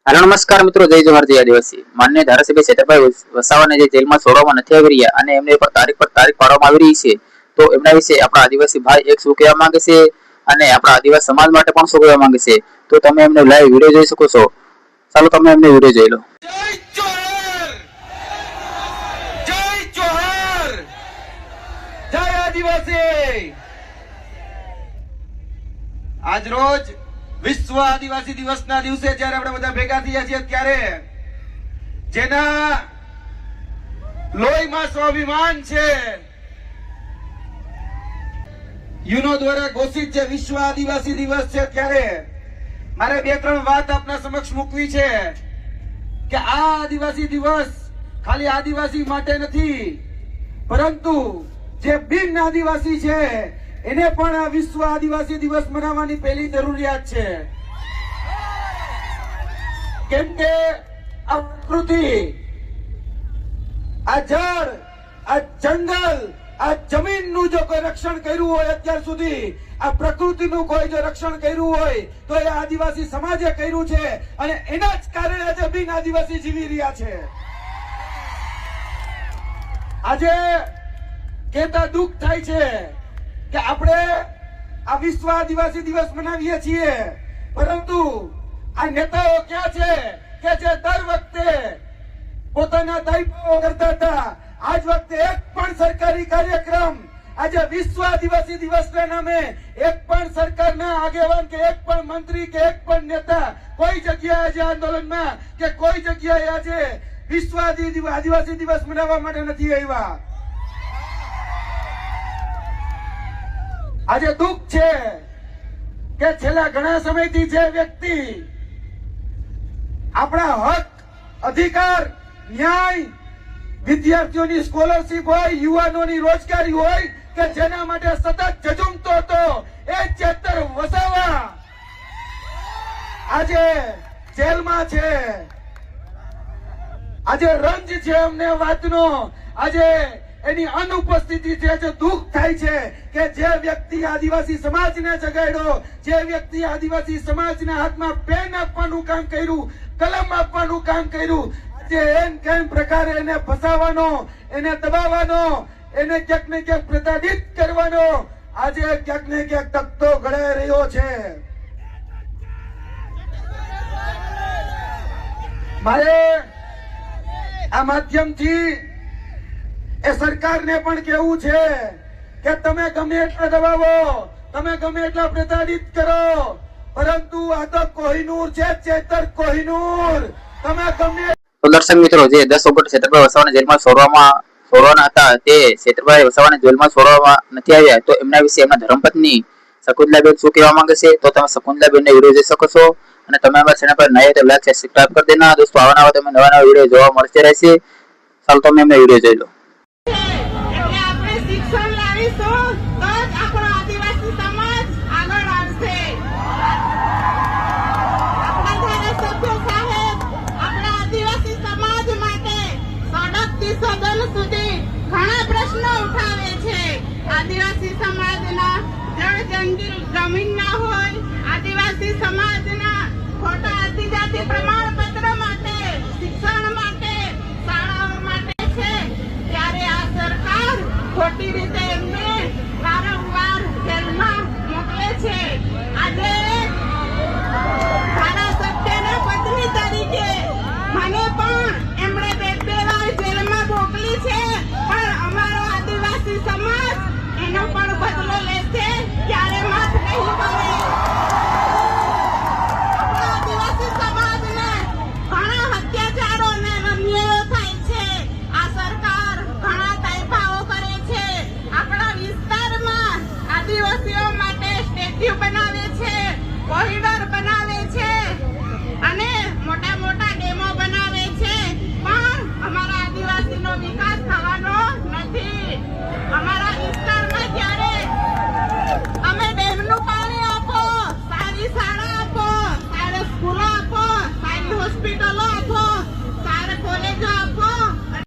Hello नमस्कार मित्रों, जय जोहार जय आदिवासी। माननीय धारासभ्य छत्रભાઈ વસાવાને જે જેલમાં છોડવામાં નથી આવી રહ્યા અને એમને પર તારીખ પાડવામાં આવી રહી છે, તો એમના વિશે આપણા આદિવાસી ભાઈ એક શું કહેવા માંગે છે અને આપણા આદિવાસી સમાજ માટે પણ શું કહેવા માંગે છે, તો તમે એમને લાઈવ વિડિયો જોઈ શકો છો। ચાલો તમે એમને વિડિયો જોઈ લો। જય જોહાર, જય આદિવાસી। આજ રોજ વિશ્વ આદિવાસી દિવસના દિવસે જ્યારે આપણે બધા ભેગા થયા છીએ ત્યારે જેના લોહીમાં સ્વાભિમાન છે, યુનો દ્વારા ઘોષિત જે વિશ્વ આદિવાસી દિવસ છે, ત્યારે મારે બે ત્રણ વાત આપના સમક્ષ મૂકવી છે કે આ આદિવાસી દિવસ ખાલી આદિવાસી માટે નથી, પરંતુ જે બિન આદિવાસી છે એને પણ આ વિશ્વ આદિવાસી દિવસ મનાવવાની પહેલી જરૂરિયાત છે। કેમ કે આ પ્રકૃતિ, આ જળ, આ જંગલ, આ જમીનનું જો કોઈ રક્ષણ કર્યું હોય અત્યાર સુધી, આ પ્રકૃતિનું કોઈ જો રક્ષણ કર્યું હોય તો એ આદિવાસી સમાજે કર્યું છે અને એના જ કારણે આજે બિન આદિવાસી જીવી રહ્યા છે। આજે કેતા દુઃખ થાય છે કે આપણે આ વિશ્વ આદિવાસી દિવસ મનાવીએ છીએ, પરંતુ આ નેતાઓ ક્યાં છે કે જે દર વખતે પોતાના દાયકાઓ કરતા હતા, આજ વખતે એક પણ સરકારી કાર્યક્રમ આજે વિશ્વ આદિવાસી દિવસના નામે એક પણ સરકારના આગેવાન કે એક પણ મંત્રી કે એક પણ નેતા કોઈ જગ્યાએ આજે આંદોલનમાં કે કોઈ જગ્યાએ આજે વિશ્વ આદિવાસી દિવસ મનાવવા માટે નથી આવ્યા। આજે દુઃખ છે કે છેલ્લા ઘણા સમયથી જે વ્યક્તિ આપણા હક, અધિકાર, ન્યાય, વિદ્યાર્થીઓની સ્કોલરશીપ હોય, યુવાનોની રોજગારી હોય કે જેના માટે સતત ઝઝૂમતો હતો એ ચેતર વસાવા આજે જેલમાં છે। આજે રંજ છે અમને વાતનો, આજે એની અનુપસ્થિતિ છે, જે દુઃખ થાય છે કે જે વ્યક્તિ આદિવાસી સમાજને જગાડ્યો, જે વ્યક્તિ આદિવાસી સમાજના હાથમાં પેન આપવાનું કામ કર્યું, કલમ આપવાનું કામ કર્યું, જે એમ કેમ પ્રકારે એને ફસાવાનો, એને દબાવવાનો, એને ક્યાંક ને ક્યાંક પ્રતાડિત કરવાનો આજે ક્યાંક ને ક્યાંક તકતો ઘડાઈ રહ્યો છે। મારે આ માધ્યમથી એ સરકારને પણ કહેવું છે કે તમે ગમે એટલા દબાવો, તમે ગમે એટલા પ્રતાડિત કરો, પરંતુ આ તો કોહિનૂર છે, ચેતર કોહિનૂર। તમે ગમે તો દર્શક મિત્રો, જે 10 ઓગસ્ટ છત્રભાઈ વસાવાને જેલમાં છોડવાના હતા તે છત્રભાઈ વસાવાને જેલમાં છોડવામાં નથી આવ્યા, તો એમના વિશે એમના ધર્મપત્ની શકુંતલાબેન શું કહેવા માંગે છે, તો તમે શકુંતલાબેનને વિડિયો જોઈ શકો છો। અને તમે અમારા ચેનલ પર નવા તો લાઈક અને સબસ્ક્રાઇબ કરી દેના દોસ્તો। આવા તમે નવા વિડિયો જોવા મળશે રહેશે। ચાલો તમે એમને વિડિયો જોઈ લો। આદિવાસી સમાજના જળ જમીન ના હોય, આદિવાસી સમાજના ખોટા આદિજાતિ પ્રમાણપત્ર માટે, શિક્ષણ માટે, શાળાઓ માટે છે, ત્યારે આ સરકાર ખોટી રીતે એમને